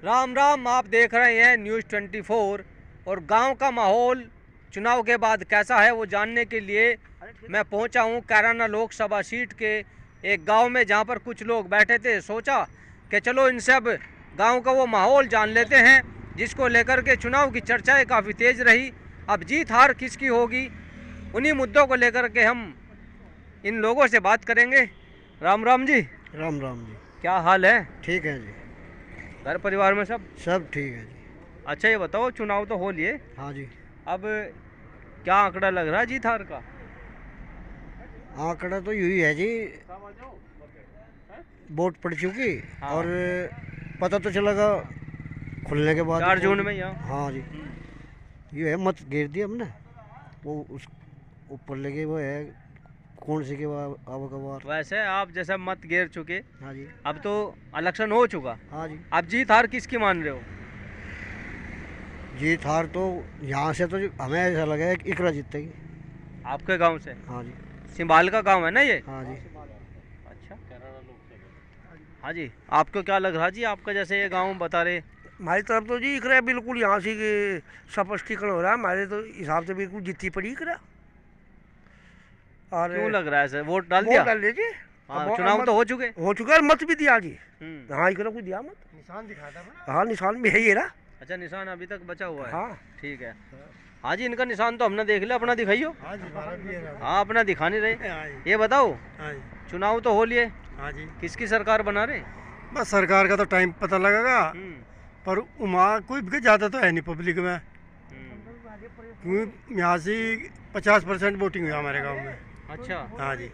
राम राम, आप देख रहे हैं न्यूज़ 24 और गांव का माहौल चुनाव के बाद कैसा है वो जानने के लिए मैं पहुंचा हूं कैराना लोकसभा सीट के एक गांव में, जहां पर कुछ लोग बैठे थे। सोचा कि चलो इनसे अब गांव का वो माहौल जान लेते हैं, जिसको लेकर के चुनाव की चर्चाएं काफ़ी तेज़ रही। अब जीत हार किसकी होगी, उन्हीं मुद्दों को लेकर के हम इन लोगों से बात करेंगे। राम राम जी। राम राम जी। क्या हाल है? ठीक है जी। घर परिवार में सब सब ठीक है जी। अच्छा, ये बताओ, चुनाव तो हो लिए, हाँ जी। अब क्या आंकड़ा लग रहा है जीत हार का? आंकड़ा तो यही है जी, वोट पड़ चुकी। हाँ। और पता तो चलेगा खुलने के बाद 4 जून में यहाँ। हाँ जी। ये है, मत गिर दिया हमने, वो उस ऊपर लगे वो है कौन सी के बार। वैसे आप जैसा मत गिर चुके, हाँ जी। अब तो इलेक्शन हो चुका, हाँ जी। अब जीत हार किसकी मान रहे हो? जीत हार तो यहाँ से तो हमें ऐसा लगा है कि इकरा जीतेगी। आपके गांव से? हाँ जी। सिंबाल का गांव है ना ये? हाँ जी। अच्छा, हाँ जी। आपको क्या लग रहा जी, आपका जैसे ये गांव बता रहे? हमारी तरफ तो जी इकरा बिल्कुल यहाँ से स्पष्टीकरण हो रहा है, हमारे तो हिसाब से बिल्कुल जीती पड़ी इकरा। और क्यों लग रहा है सर? वोट डाल दिया? वोट डाल लीजिए। हाँ, चुनाव तो हो चुके। हो चुका है, मत भी दिया जी। हाँ, इकरा को दिया मत, निशान दिखाता है। हाँ निशान भी है ये रहा। अच्छा, निशान अभी तक बचा हुआ है? हाँ ठीक है। हाँ जी, इनका निशान तो हमने देख लिया, अपना दिखाइयो। हाँ जी। हाँ, अपना दिखा नहीं रहे। ये बताओ, हाँ जी। चुनाव तो हो लिए, हाँ जी। किसकी सरकार बना रहे? बस सरकार का तो टाइम पता लगेगा, हम्म, पर वहाँ कोई भी ज़्यादा तो है नहीं पब्लिक में, हम्म। क्योंकि यहाँ से 50% वोटिंग हुई हमारे गांव में। अच्छा, हाँ जी।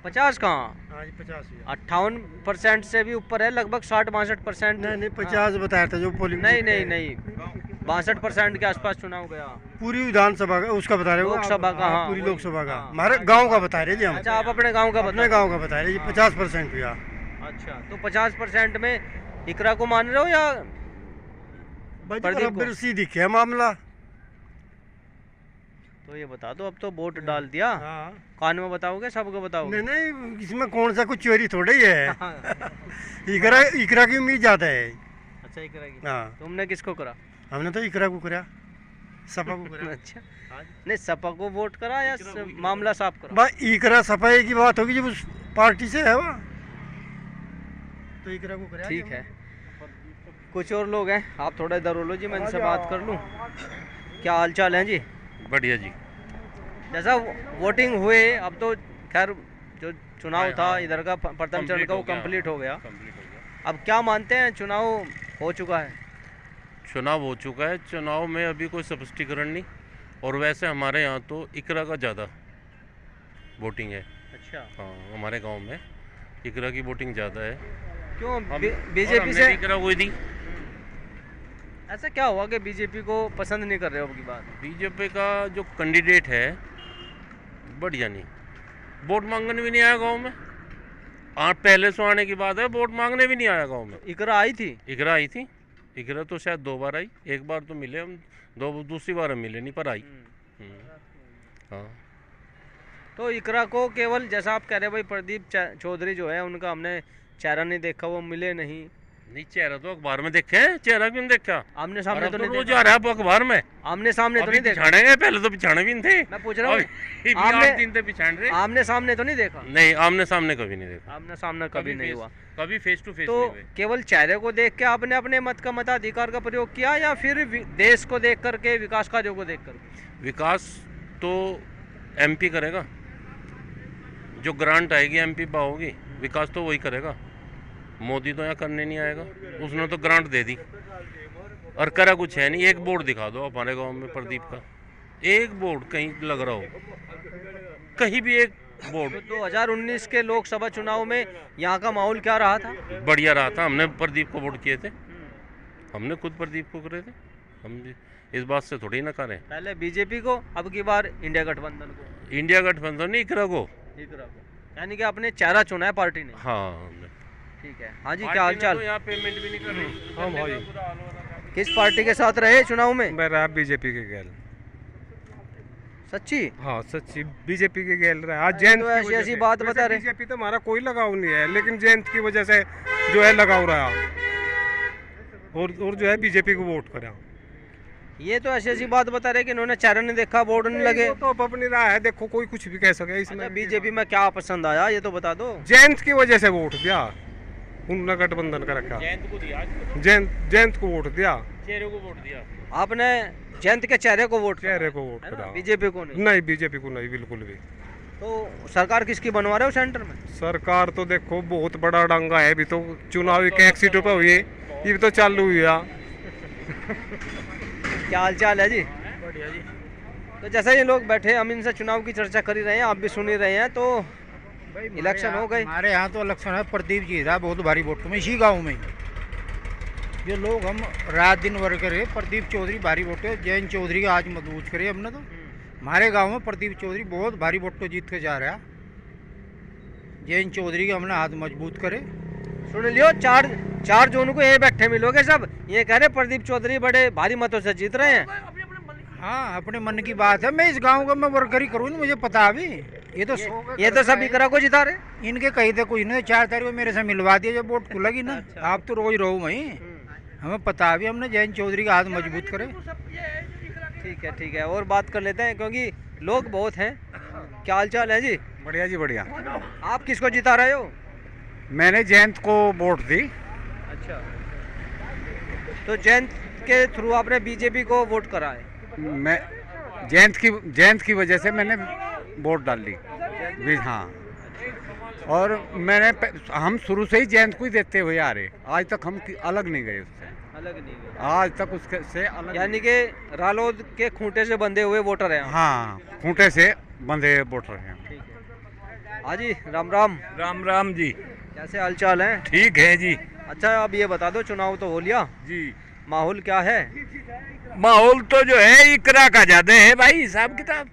50 कहाँ, हाँ जी, 50 हुई। 58% से भी ऊपर है, लगभग 60-62%। नहीं 50 बताया था जो पोलिंग। नहीं नहीं नहीं, 62% के आसपास चुनाव गया। पूरी विधानसभा का उसका बता रहे हो? लोकसभा का, हाँ, पूरी वही। लोकसभा का हाँ। हमारे गांव का बता रहे जी हम। अच्छा, आप अपने गांव का अपने बता? गांव का बता रहे जी, 50% हुआ। अच्छा, तो 50% में इकरा को मान रहे हो या प्रदीप को? बराबर सी दिखे मामला। तो ये बता दो, अब तो वोट डाल दिया, हाँ। कान में बताओगे, सबको बताओगे? नहीं नहीं, इसमें कौन सा कुछ चोरी थोड़ा ही है। हाँ। इकरा की उम्मीद ज्यादा है। अच्छा, इकरा की। हाँ, तुमने किसको करा? हमने तो इकरा को करा, सपा को करा। अच्छा, नहीं, सपा को वोट करा या मामला साफ करा? भाई इकरा सफाई की बात होगी जब उस पार्टी से है वो, तो इकरा को करा। ठीक है। कुछ और लोग हैं, आप थोड़ा इधर बोलो जी, मैं इनसे बात कर लूँ। क्या हाल चाल है जी? बढ़िया जी। जैसा वोटिंग हुए, अब तो खैर जो चुनाव था इधर का प्रथम चरण का वो कंप्लीट हो गया। अब क्या मानते हैं, चुनाव हो चुका है? चुनाव हो चुका है, चुनाव में अभी कोई स्पष्टीकरण नहीं, और वैसे हमारे यहाँ तो इकरा का ज़्यादा वोटिंग है। अच्छा, हाँ, हमारे गांव में इकरा की वोटिंग ज़्यादा है। क्यों? और बीजेपी हमने से इकरा को ही दी। ऐसा क्या हुआ कि बीजेपी को पसंद नहीं कर रहे हो अब की बात? बीजेपी का जो कैंडिडेट है बढ़िया नहीं, वोट मांगने भी नहीं आया गांव में। पहले से आने की बात है, वोट मांगने भी नहीं आया गांव में। इकरा आई थी? इकरा आई थी, इकरा तो शायद 2 बार आई, 1 बार तो मिले हम, दूसरी बार हम मिले नहीं, पर आई। हाँ। तो इकरा को केवल, जैसा आप कह रहे हैं भाई, प्रदीप चौधरी जो है उनका हमने चेहरा नहीं देखा, वो मिले नहीं। नहीं, चेहरा तो अखबार में देखे हैं, चेहरा क्यों देखा? आमने सामने तो नहीं रोज देखा। आ रहा है अखबार में। आमने सामने तो नहीं देखा। पिछाड़ेंगे, पहले तो पिछाड़े भी नहीं थे। मैं पूछ रहा हूँ, आमने 3 थे पिछाड़ रहे। आमने सामने तो नहीं देखा? नहीं, आमने सामने कभी नहीं देखा। आमने सामने कभी नहीं हुआ। कभी फेस टू फेस तो नहीं हुए। केवल चेहरे को देख के आपने अपने मत का मताधिकार का प्रयोग किया, या फिर देश को देख करके, विकास कार्यों को देख करके? विकास तो एमपी करेगा, जो ग्रांट आएगी एमपी पाओगी, विकास तो वही करेगा। मोदी तो यहाँ करने नहीं आएगा, उसने तो ग्रांट दे दी और करा कुछ है नहीं। एक बोर्ड दिखा दो हमारे गांव में प्रदीप का, एक बोर्ड कहीं लग रहा हो, कहीं भी एक बोर्ड। 2019 के लोकसभा चुनाव में यहाँ का माहौल क्या रहा था? बढ़िया रहा था, हमने प्रदीप को वोट किए थे, हमने खुद प्रदीप को करे थे, हम इस बात से थोड़ी ना करें। पहले बीजेपी को, अब की बार इंडिया गठबंधन को। इंडिया गठबंधन नहीं, इकरा को। यानी कि आपने चेहरा चुना है पार्टी ने? हाँ, ठीक है। हाँ जी, क्या हाल चाल? तो यहाँ पेमेंट भी नहीं कर रही। हाँ भाई, किस पार्टी के साथ रहे चुनाव में? मैं रहा बीजेपी के गैल। सच्ची? हाँ सच्ची, बीजेपी के गैल रहा। आज जयंत तो की ऐसी वजह ऐसी से। बात वैसे बता रहे। बीजेपी तो हमारा कोई लगाव नहीं है, लेकिन जयंत की वजह से जो है लगाव रहा। और जो है बीजेपी को वोट करें। ये तो ऐसी ऐसी बात बता रहे कि इन्होंने चेहरा नहीं देखा वोट नहीं लगे। वो तो अब अपनी राय है, देखो कोई कुछ भी कह सके इसमें। बीजेपी में क्या पसंद आया ये तो बता दो। जयंत की वजह से वोट दिया, उन्होंने गठबंधन का रखा। जयंत को वोट दिया, चेहरे को वोट दिया आपने जयंत के चेहरे को वोट चेहरे को वोट करा। बीजेपी को नहीं। नहीं बीजेपी को नहीं, बिल्कुल भी। तो सरकार किसकी बनवा रहे हो सेंटर में? सरकार तो देखो बहुत बड़ा डांगा है, अभी तो चुनाव एक सीटों पे हुई, ये भी तो चालू हुई है। क्या हाल चाल है जी? बढ़िया जी। तो जैसे ये लोग बैठे, हम इनसे चुनाव की चर्चा कर ही रहे हैं, आप भी सुन ही रहे हैं। तो इलेक्शन हो गए, हमारे यहाँ तो इलेक्शन है, प्रदीप जी रहा बहुत भारी वोट में, इसी गांव में ये लोग हम रात दिन वर्क करे। प्रदीप चौधरी भारी वोट है, जयंत चौधरी का आज मजबूत करे हमने। तो हमारे गांव में प्रदीप चौधरी बहुत भारी वोट तो जीत के जा रहा। जयंत चौधरी का हमने हाथ मजबूत करे। सुन लियो, 4 जून को ये बैठे मिलोगे सब, ये कह रहे प्रदीप चौधरी बड़े भारी मतों से जीत रहे हैं। हाँ अपने मन की बात है, मैं इस गांव का मैं वर्कर ही करूँ, मुझे पता अभी। ये तो सब इकरा को जिता रहे। इनके कही थे कुछ नहीं, 4 तारीख को मेरे से मिलवा दिया जब वोट खुलेगी ना। आप तो रोज रहो वहीं, हमें पता अभी। हमने जयंत चौधरी का हाथ मजबूत करे। ठीक है और बात कर लेते हैं क्योंकि लोग बहुत हैं। क्या हाल चाल है जी? बढ़िया जी बढ़िया। आप किसको जिता रहे हो? मैंने जयंत को वोट दी। अच्छा, तो जयंत के थ्रू आपने बीजेपी को वोट करा है? मैं जयंत की वजह से मैंने वोट डाल दी। हाँ, और हम शुरू से ही जयंत को ही देते हुए आ रहे, आज तक हम अलग नहीं गए उससे। अलग नहीं गए आज तक उसके से अलग, यानी कि रालोद के खूंटे से बंधे हुए वोटर हैं। हाँ, खूंटे से बंधे वोटर हैं। हाँ जी, राम राम। राम राम जी। कैसे हालचाल है? ठीक है जी। अच्छा, अब ये बता दो, चुनाव तो हो लिया जी, माहौल क्या है? माहौल तो जो है इकरा का ज्यादा है भाई, हिसाब किताब।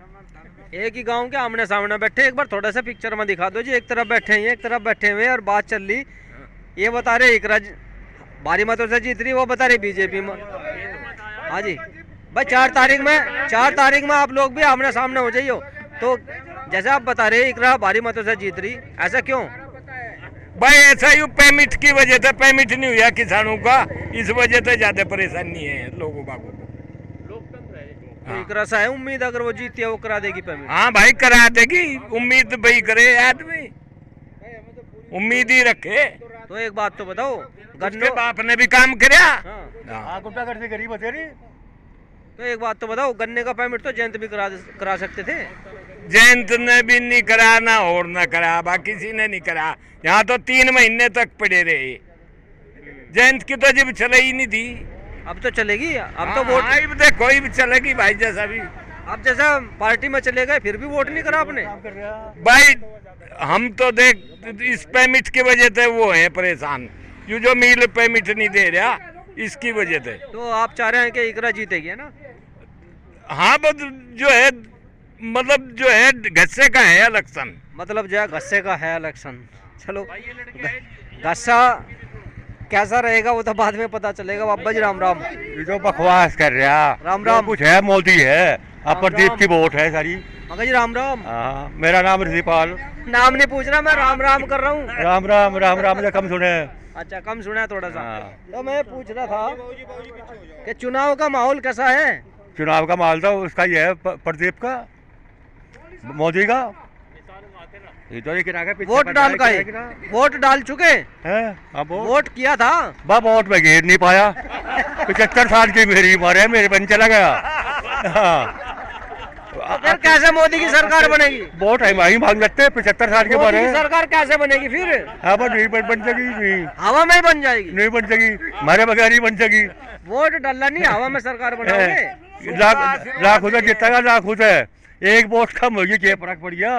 एक ही गांव के आमने सामने बैठे, एक बार थोड़ा सा पिक्चर में दिखा दो जी। एक तरफ बैठे हैं, एक तरफ बैठे हुए और बात चल रही। ये बता रहे इकरा भारी मतों से जीत रही, वो बता रही बीजेपी में। हाँ जी भाई, 4 तारीख में आप लोग भी आमने सामने हो जाइयो। तो जैसे आप बता रहे इकरा भारी मतों से जीत रही, ऐसा क्यों भाई? ऐसा ही पेमेंट की वजह से पेमेंट नहीं हुआ किसानों का, इस वजह से ज्यादा परेशानी है लोगों बागों को। तो इकरा सा है उम्मीद, अगर वो जीती है वो करा देगी पेमेंट। हाँ भाई, करा देगी, उम्मीद भाई करे आदमी, उम्मीद ही रखे। तो एक बात तो बताओ, उसके बाप ने भी काम करया। हाँ। तो एक बात तो बताओ, गन्ने का पेमेंट तो जयंत भी करा सकते थे। जयंत ने भी नहीं करा, ना और ना करा, बाकी किसी ने नहीं करा। यहाँ तो 3 महीने तक पड़े रहे। जयंत की तो जब चले ही नहीं थी, अब तो चलेगी। अब तो वोट देखो ही चलेगी भाई, जैसा भी। अब जैसा पार्टी में चले गए फिर भी वोट नहीं करा आपने। भाई हम तो देख इस पेमेंट की वजह से वो है परेशान, जो मिल पेमेंट नहीं दे रहा, इसकी वजह से। तो आप चाह रहे हैं कि इकरा जीतेगी, है ना? हाँ, बस जो है मतलब जो है गस्से का है इलेक्शन। मतलब जो है गस्से का है इलेक्शन। चलो, गस्सा कैसा रहेगा वो तो बाद में पता चलेगा। बाबा जी राम राम। ये जो बकवास कर रहा, राम राम। कुछ है मोदी है, अब प्रदीप की वोट है सारी। मगर जी राम राम। हाँ, मेरा नाम ऋषिपाल। नाम नहीं पूछ रहा, मैं राम राम कर रहा हूँ। राम राम राम राम ने कम सुने। अच्छा, कम सुना है थोड़ा सा। हाँ। तो मैं पूछ रहा था कि चुनाव का माहौल कैसा है? चुनाव का माहौल तो उसका ही है, प्रदीप का, मोदी का। ये तो वोट डाल का है, वोट डाल चुके हैं। अब वोट किया था, वोट में घेर नहीं पाया। 75 साल की मेरी उम्र है, मेरे बन चला गया। हाँ। तो फिर कैसे मोदी की सरकार बनेगी? वोट है वही मांग लेते हैं, 75 साल के बाद सरकार कैसे बनेगी फिर? हाँ, नहीं बन जाएगी, नहीं हवा में ही बन जाएगी, नहीं बन जाएगी, हमारे बगैर ही बन जाएगी। वोट डालना नहीं, हवा में सरकार बनाओगे। लाख उधर जीतेगा, लाख उधर, एक वोट कम होगी, क्या फर्क पड़ गया?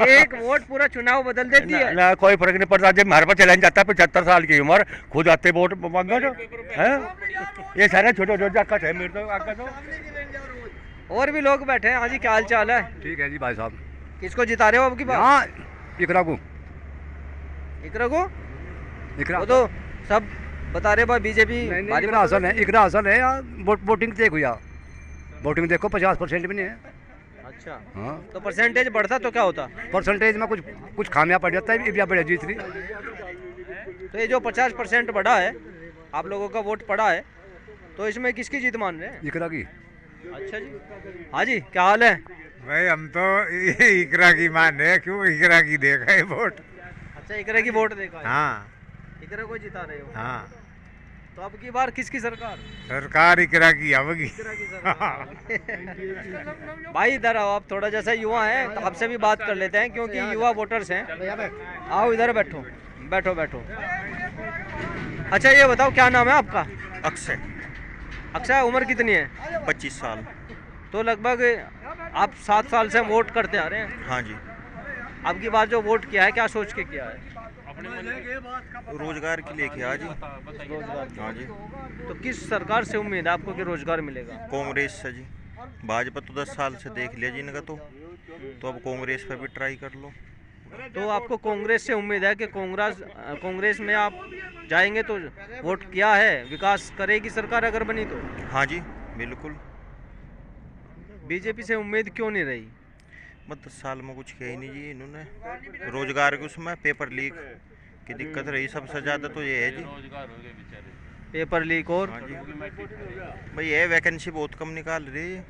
एक वोट पूरा चुनाव बदल देती है। ना कोई फर्क नहीं पड़ता। जब हमारे पास चैलेंज जाता है 75 साल की उम्र, खुद आते वोट मांगो है। ये सारे छोटे छोटे दिक्कत है मेरे तो आगे तो। और भी लोग बैठे हैं। हाँ जी, क्या हाल चाल है? ठीक है जी भाई साहब। किसको जिता रहे हो अब की बात? हाँ, इकरा को। इकरा को? इकरा वो तो सब बता रहे भाई बीजेपी। इकरा असल है, इकरा असल है यार। वोटिंग देखो यार, वोटिंग देखो 50% भी नहीं है। अच्छा, हाँ, तो परसेंटेज बढ़ता तो क्या होता? परसेंटेज में कुछ खामियां पड़ जाता है, या बढ़िया जीत रही। तो ये जो 50% बढ़ा है, आप लोगों का वोट पड़ा है, तो इसमें किसकी जीत मान रहे हैं? इकरा की। अच्छा जी, हाँ जी, क्या हाल है? भाई हम तो इकरा की मान रहे हैं, क्यों इकरा की देखा है वोट। अच्छा, इकरा की वोट देखा है? हाँ इकरा को जिता रहे हो? हाँ, तो अब की बार किसकी सरकार? सरकार इकरा की आवेगी। इकरा की सरकार। भाई इधर आओ, आप थोड़ा जैसा युवा हैं तो आपसे भी बात कर लेते हैं, क्योंकि युवा वोटर्स हैं। आओ इधर बैठो, बैठो बैठो। अच्छा ये बताओ, क्या नाम है आपका? अक्षय। अक्षय, उम्र कितनी है? 25 साल। तो लगभग आप 7 साल से वोट करते आ रहे हैं। हाँ जी। अब की बार जो वोट किया है, क्या सोच के किया है? रोजगार के लिए किया जी। रोजगार। हाँ जी। तो किस सरकार से उम्मीद है आपको कि रोजगार मिलेगा? कांग्रेस से जी। भाजपा तो 10 साल से देख लिया जी इनका, तो अब कांग्रेस पे भी ट्राई कर लो। तो आपको कांग्रेस से उम्मीद है कि कांग्रेस में आप जाएंगे तो वोट किया है, विकास करेगी सरकार अगर बनी तो? हाँ जी बिल्कुल। बीजेपी से उम्मीद क्यों नहीं रही? मतलब 10 साल में कुछ किया ही नहीं जी इन्होंने। रोजगार के उसमें पेपर लीक की दिक्कत रही सबसे ज़्यादा, तो ये है जी। पेपर लीक और हाँ जी भाई, ये वैकेंसी बहुत कम निकाल रही है।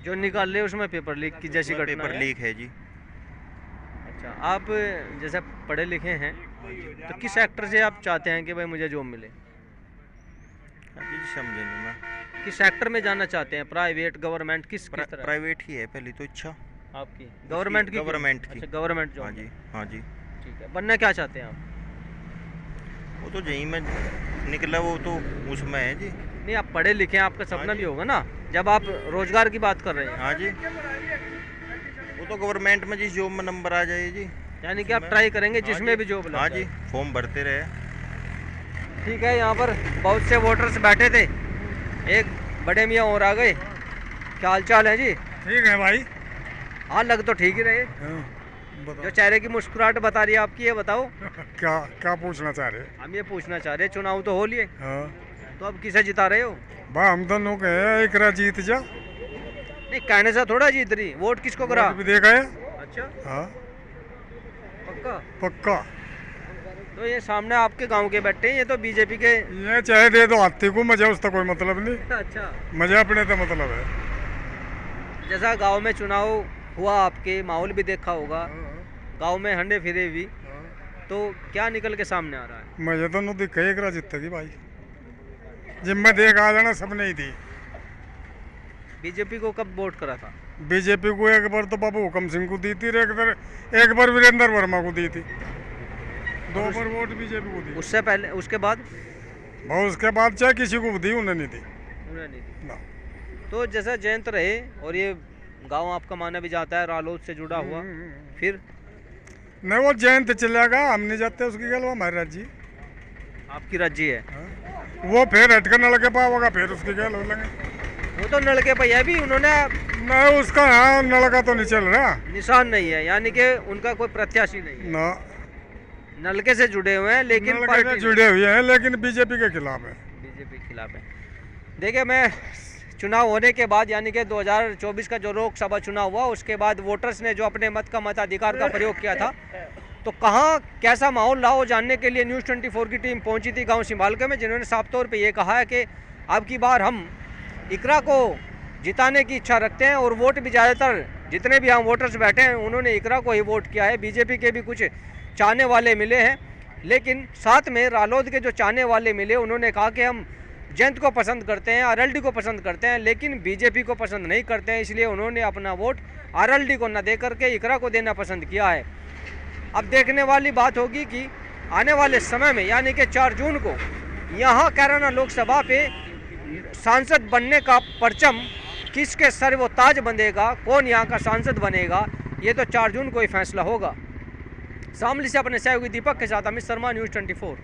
जो निकाल रहे उसमें पेपर लीक की जैसी घटना पेपर है? लीक है जी। अच्छा, आप जैसे पढ़े लिखे हैं तो किस सेक्टर से आप चाहते हैं कि भाई मुझे जॉब मिले? हाँ जी समझे नहीं मैं। किस सेक्टर में जाना चाहते हैं, प्राइवेट गवर्नमेंट किस तरह? प्राइवेट ही है पहली तो इच्छा आपकी गवर्नमेंट की? गवर्नमेंट की। अच्छा, गवर्नमेंट जॉब। हाँ जी हाँ जी। ठीक है, बनना क्या चाहते हैं आप? वो तो यहीं में निकला, वो तो उसमें है जी। नहीं, आप पढ़े लिखे हैं, आपका सपना भी होगा ना जब आप रोजगार की बात कर रहे हैं। हाँ जी, वो तो गवर्नमेंट में जिस जॉब में नंबर आ जाए जी। यानी कि आप ट्राई करेंगे जिसमें भी जॉब लगे। हाँ जी, फॉर्म भरते रहे। ठीक है, यहाँ पर बहुत से वोटर्स बैठे थे, एक बड़े मियाँ और आ गए। क्या हाल चाल है जी? ठीक है भाई। हाँ, लग तो ठीक ही रहे। जो चेहरे की मुस्कुराहट बता रही है आपकी, ये बताओ क्या क्या पूछना चाह रहे? हम ये पूछना चाह रहे, चुनाव तो हो लिए, हाँ। तो अब किसे जिता रहे हो? बा हम दोनों कहे एकरा जीत जा। नहीं, कहने से थोड़ा जीत रही, वोट किसको करा? भी देखा है। अच्छा, हाँ पक्का पक्का। तो ये सामने आपके गांव के बैठे हैं, ये तो बीजेपी के। ये चाहे दे दो हाथी को, मजा उसका कोई मतलब नहीं। अच्छा, मजा अपने तो मतलब है। जैसा गांव में चुनाव हुआ, आपके माहौल भी देखा होगा, गांव में हंडे फिरे भी, तो क्या निकल के सामने आ रहा है? मजा तो नहीं दिखा एकरा जीतेगी भाई। जिम्मे देख आ जाना सबने ही थी। बीजेपी को कब वोट करा था? बीजेपी को एक बार तो बाबू हुकम सिंह को दी थी, एक बार वीरेंद्र वर्मा को दी थी, 2 बार वोट बीजेपी को दी। उससे पहले, उसके बाद? बहुत उसके बाद चाहे किसी को दी, उन्हें नहीं दी। उन्हें नहीं दी। ना। तो जैसा जयंत रहे, और ये गांव आपका माना भी जाता है रालोद से जुड़ा हुआ, फिर नहीं वो जयंत चलेगा, हम नहीं जाते उसकी गल, वो हमारी राज्य। आपकी राज्य है। हाँ। वो फिर हटकर नलके पाओगा, फिर उसकी गल हो लेंगे। वो तो नलके भैया भी उन्होंने नहीं, उसका हाँ नलका तो नहीं चल रहा, निशान नहीं है, यानी कि उनका कोई प्रत्याशी नहीं है। ना नलके से जुड़े हुए हैं, लेकिन नलके से जुड़े हुए हैं, लेकिन बीजेपी के खिलाफ है। बीजेपी के खिलाफ है। देखिए, मैं चुनाव होने के बाद, यानी कि 2024 का जो लोकसभा चुनाव हुआ, उसके बाद वोटर्स ने जो अपने मत का मताधिकार का प्रयोग किया था, तो कहाँ कैसा माहौल रहा वो जानने के लिए न्यूज़ 24 की टीम पहुंची थी गांव सिंबालके में, जिन्होंने साफ तौर पे ये कहा है कि अब की बार हम इकरा को जिताने की इच्छा रखते हैं, और वोट भी ज़्यादातर जितने भी हम वोटर्स बैठे हैं उन्होंने इकरा को ही वोट किया है। बीजेपी के भी कुछ चाहने वाले मिले हैं, लेकिन साथ में रालोद के जो चाहने वाले मिले, उन्होंने कहा कि हम जयंत को पसंद करते हैं, आरएलडी को पसंद करते हैं, लेकिन बीजेपी को पसंद नहीं करते हैं, इसलिए उन्होंने अपना वोट आरएलडी को न दे करके इकरा को देना पसंद किया है। अब देखने वाली बात होगी कि आने वाले समय में, यानी कि 4 जून को यहाँ कैराना लोकसभा पे सांसद बनने का परचम किसके सर वो ताज बंधेगा, कौन यहाँ का सांसद बनेगा, ये तो 4 जून को ही फैसला होगा। शामली से अपने सहयोगी दीपक के साथ अमित शर्मा, न्यूज़ 24।